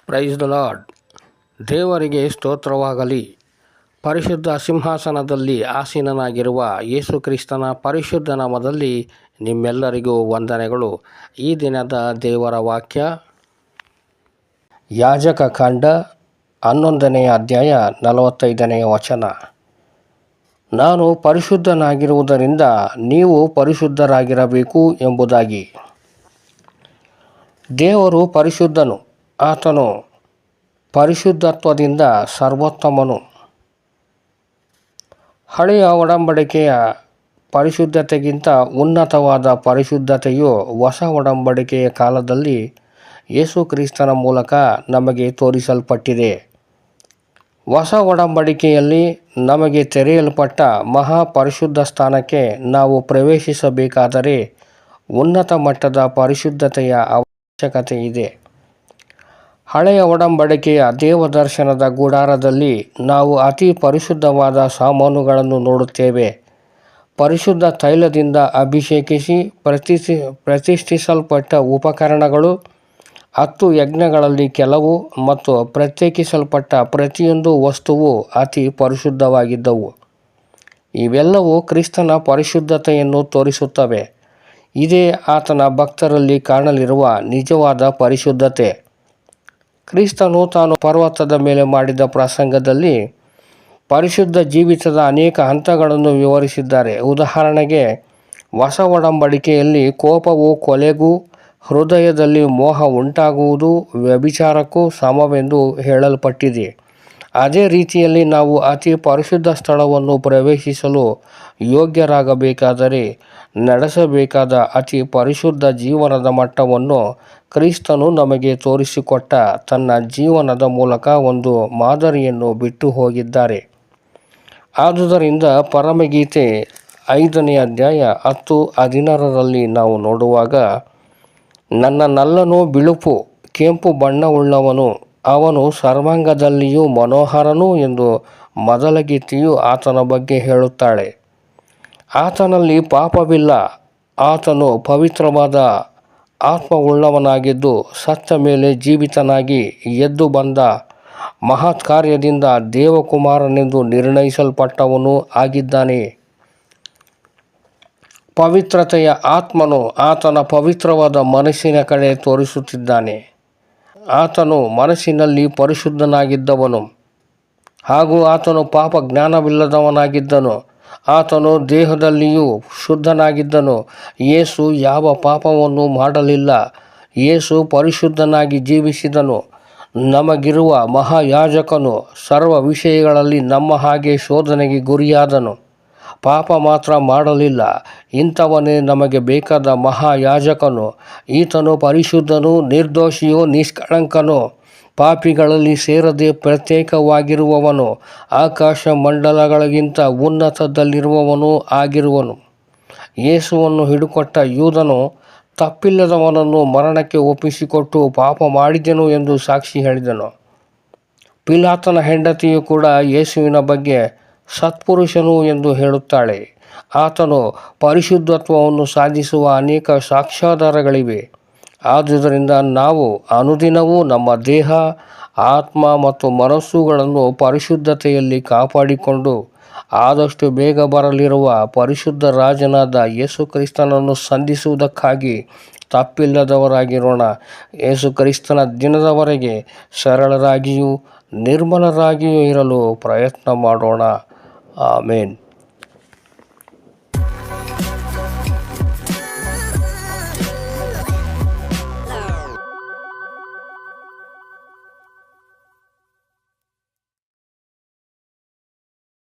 Praise the lord. ದೇವರಿಗೆ ಸ್ತೋತ್ರವಾಗಲಿ. ಪರಿಶುದ್ಧ ಸಿಂಹಾಸನದಲ್ಲಿ ಆಸೀನನಾಗಿರುವ ಯೇಸು ಕ್ರಿಸ್ತನ ಪರಿಶುದ್ಧ ನಾಮದಲ್ಲಿ ನಿಮ್ಮೆಲ್ಲರಿಗೂ ವಂದನೆಗಳು. ಈ ದಿನದ ದೇವರ ವಾಕ್ಯ ಯಾಜಕ ಕಾಂಡ 11ನೇ ಅಧ್ಯಾಯ 45ನೇ ವಚನ. ನಾನು ಪರಿಶುದ್ಧನಾಗಿರುವುದರಿಂದ ನೀವು ಪರಿಶುದ್ಧರಾಗಿರಬೇಕು ಎಂಬುದಾಗಿ. ದೇವರು ಪರಿಶುದ್ಧನು. ಆತನು ಪರಿಶುದ್ಧತ್ವದಿಂದ ಸರ್ವೋತ್ತಮನು. ಹಳೆಯ ಒಡಂಬಡಿಕೆಯ ಪರಿಶುದ್ಧತೆಗಿಂತ ಉನ್ನತವಾದ ಪರಿಶುದ್ಧತೆಯು ಹೊಸ ಒಡಂಬಡಿಕೆಯ ಕಾಲದಲ್ಲಿ ಯೇಸು ಕ್ರಿಸ್ತನ ಮೂಲಕ ನಮಗೆ ತೋರಿಸಲ್ಪಟ್ಟಿದೆ. ಹೊಸ ಒಡಂಬಡಿಕೆಯಲ್ಲಿ ನಮಗೆ ತೆರೆಯಲ್ಪಟ್ಟ ಮಹಾಪರಿಶುದ್ಧ ಸ್ಥಾನಕ್ಕೆ ನಾವು ಪ್ರವೇಶಿಸಬೇಕಾದರೆ ಉನ್ನತ ಮಟ್ಟದ ಪರಿಶುದ್ಧತೆಯ ಅವಶ್ಯಕತೆ ಇದೆ. ಹಳೆಯ ಒಡಂಬಡಿಕೆಯ ದೇವದರ್ಶನದ ಗುಡಾರದಲ್ಲಿ ನಾವು ಅತಿ ಪರಿಶುದ್ಧವಾದ ಸಾಮಾನುಗಳನ್ನು ನೋಡುತ್ತೇವೆ. ಪರಿಶುದ್ಧ ತೈಲದಿಂದ ಅಭಿಷೇಕಿಸಿ ಪ್ರತಿಷ್ಠಿಸಲ್ಪಟ್ಟ ಉಪಕರಣಗಳು, 10 ಯಜ್ಞಗಳಲ್ಲಿ ಕೆಲವು ಮತ್ತು ಪ್ರತ್ಯೇಕಿಸಲ್ಪಟ್ಟ ಪ್ರತಿಯೊಂದು ವಸ್ತುವು ಅತಿ ಪರಿಶುದ್ಧವಾಗಿದ್ದವು. ಇವೆಲ್ಲವೂ ಕ್ರಿಸ್ತನ ಪರಿಶುದ್ಧತೆಯನ್ನು ತೋರಿಸುತ್ತವೆ. ಇದೇ ಆತನ ಭಕ್ತರಲ್ಲಿ ಕಾಣಲಿರುವ ನಿಜವಾದ ಪರಿಶುದ್ಧತೆ. ಕ್ರಿಸ್ತನು ತಾನು ಪರ್ವತದ ಮೇಲೆ ಮಾಡಿದ ಪ್ರಸಂಗದಲ್ಲಿ ಪರಿಶುದ್ಧ ಜೀವಿತದ ಅನೇಕ ಹಂತಗಳನ್ನು ವಿವರಿಸಿದ್ದಾರೆ. ಉದಾಹರಣೆಗೆ, ಹೊಸ ಒಡಂಬಡಿಕೆಯಲ್ಲಿ ಕೋಪವು ಕೊಲೆಗೂ ಹೃದಯದಲ್ಲಿ ಮೋಹ ಉಂಟಾಗುವುದು ವ್ಯಭಿಚಾರಕ್ಕೂ ಸಮವೆಂದು ಹೇಳಲ್ಪಟ್ಟಿದೆ. ಅದೇ ರೀತಿಯಲ್ಲಿ ನಾವು ಅತಿ ಪರಿಶುದ್ಧ ಸ್ಥಳವನ್ನು ಪ್ರವೇಶಿಸಲು ಯೋಗ್ಯರಾಗಬೇಕಾದರೆ ನಡೆಸಬೇಕಾದ ಅತಿ ಪರಿಶುದ್ಧ ಜೀವನದ ಮಟ್ಟವನ್ನು ಕ್ರಿಸ್ತನು ನಮಗೆ ತೋರಿಸಿಕೊಟ್ಟ ತನ್ನ ಜೀವನದ ಮೂಲಕ ಒಂದು ಮಾದರಿಯನ್ನು ಬಿಟ್ಟು ಹೋಗಿದ್ದಾರೆ. ಆದುದರಿಂದ ಪರಮಗೀತೆ 5ನೇ ಅಧ್ಯಾಯ 10-16ರಲ್ಲಿ ನಾವು ನೋಡುವಾಗ, ನನ್ನ ನಲ್ಲನು ಬಿಳುಪು ಕೆಂಪು ಬಣ್ಣವುಳ್ಳವನು, ಅವನು ಸರ್ವಾಂಗದಲ್ಲಿಯೂ ಮನೋಹರನು ಎಂದು ಮೊದಲ ಗೀತೆಯು ಆತನ ಬಗ್ಗೆ ಹೇಳುತ್ತಾಳೆ. ಆತನಲ್ಲಿ ಪಾಪವಿಲ್ಲ. ಆತನು ಪವಿತ್ರವಾದ ಆತ್ಮವುಳ್ಳವನಾಗಿದ್ದು ಸತ್ತ ಮೇಲೆ ಜೀವಿತನಾಗಿ ಎದ್ದು ಬಂದ ಮಹತ್ ಕಾರ್ಯದಿಂದ ದೇವಕುಮಾರನೆಂದು ನಿರ್ಣಯಿಸಲ್ಪಟ್ಟವನು ಆಗಿದ್ದಾನೆ. ಪವಿತ್ರತೆಯ ಆತ್ಮನು ಆತನ ಪವಿತ್ರವಾದ ಮನಸ್ಸಿನ ಕಡೆ ತೋರಿಸುತ್ತಿದ್ದಾನೆ. ಆತನು ಮನಸ್ಸಿನಲ್ಲಿ ಪರಿಶುದ್ಧನಾಗಿದ್ದವನು ಹಾಗೂ ಆತನು ಪಾಪ ಜ್ಞಾನವಿಲ್ಲದವನಾಗಿದ್ದನು. ಆತನು ದೇಹದಲ್ಲಿಯೂ ಶುದ್ಧನಾಗಿದ್ದನು. ಯೇಸು ಯಾವ ಪಾಪವನ್ನು ಮಾಡಲಿಲ್ಲ. ಯೇಸು ಪರಿಶುದ್ಧನಾಗಿ ಜೀವಿಸಿದನು. ನಮಗಿರುವ ಮಹಾಯಾಜಕನು ಸರ್ವ ವಿಷಯಗಳಲ್ಲಿ ನಮ್ಮ ಹಾಗೆ ಶೋಧನೆಗೆ ಗುರಿಯಾದನು. ಪಾಪ ಮಾತ್ರ ಮಾಡಲಿಲ್ಲ. ಇಂಥವನೇ ನಮಗೆ ಬೇಕಾದ ಮಹಾಯಾಜಕನು. ಈತನು ಪರಿಶುದ್ಧನು, ನಿರ್ದೋಷಿಯೂ ನಿಷ್ಕಳಂಕನು, ಪಾಪಿಗಳಲ್ಲಿ ಸೇರದೆ ಪ್ರತ್ಯೇಕವಾಗಿರುವವನು, ಆಕಾಶ ಮಂಡಲಗಳಿಗಿಂತ ಉನ್ನತದಲ್ಲಿರುವವನೂ ಆಗಿರುವನು. ಯೇಸುವನ್ನು ಹಿಡುಕೊಟ್ಟ ಯೂದನು ತಪ್ಪಿಲ್ಲದವನನ್ನು ಮರಣಕ್ಕೆ ಒಪ್ಪಿಸಿಕೊಟ್ಟು ಪಾಪ ಮಾಡಿದೆನು ಎಂದು ಸಾಕ್ಷಿ ಹೇಳಿದನು. ಪಿಲಾತನ ಹೆಂಡತಿಯು ಕೂಡ ಯೇಸುವಿನ ಬಗ್ಗೆ ಸತ್ಪುರುಷನು ಎಂದು ಹೇಳುತ್ತಾಳೆ. ಆತನು ಪರಿಶುದ್ಧತ್ವವನ್ನು ಸಾಧಿಸುವ ಅನೇಕ ಸಾಕ್ಷ್ಯಾಧಾರಗಳಿವೆ. ಆದುದರಿಂದ ನಾವು ಅನುದಿನವೂ ನಮ್ಮ ದೇಹ, ಆತ್ಮ ಮತ್ತು ಮನಸ್ಸುಗಳನ್ನು ಪರಿಶುದ್ಧತೆಯಲ್ಲಿ ಕಾಪಾಡಿಕೊಂಡು ಆದಷ್ಟು ಬೇಗ ಬರಲಿರುವ ಪರಿಶುದ್ಧ ರಾಜನಾದ ಯೇಸು ಕ್ರಿಸ್ತನನ್ನು ಸಂಧಿಸುವುದಕ್ಕಾಗಿ ತಪ್ಪಿಲ್ಲದವರಾಗಿರೋಣ. ಯೇಸು ಕ್ರಿಸ್ತನ ದಿನದವರೆಗೆ ಸರಳರಾಗಿಯೂ ನಿರ್ಮಲರಾಗಿಯೂ ಇರಲು ಪ್ರಯತ್ನ ಮಾಡೋಣ. ಆಮೇನ್.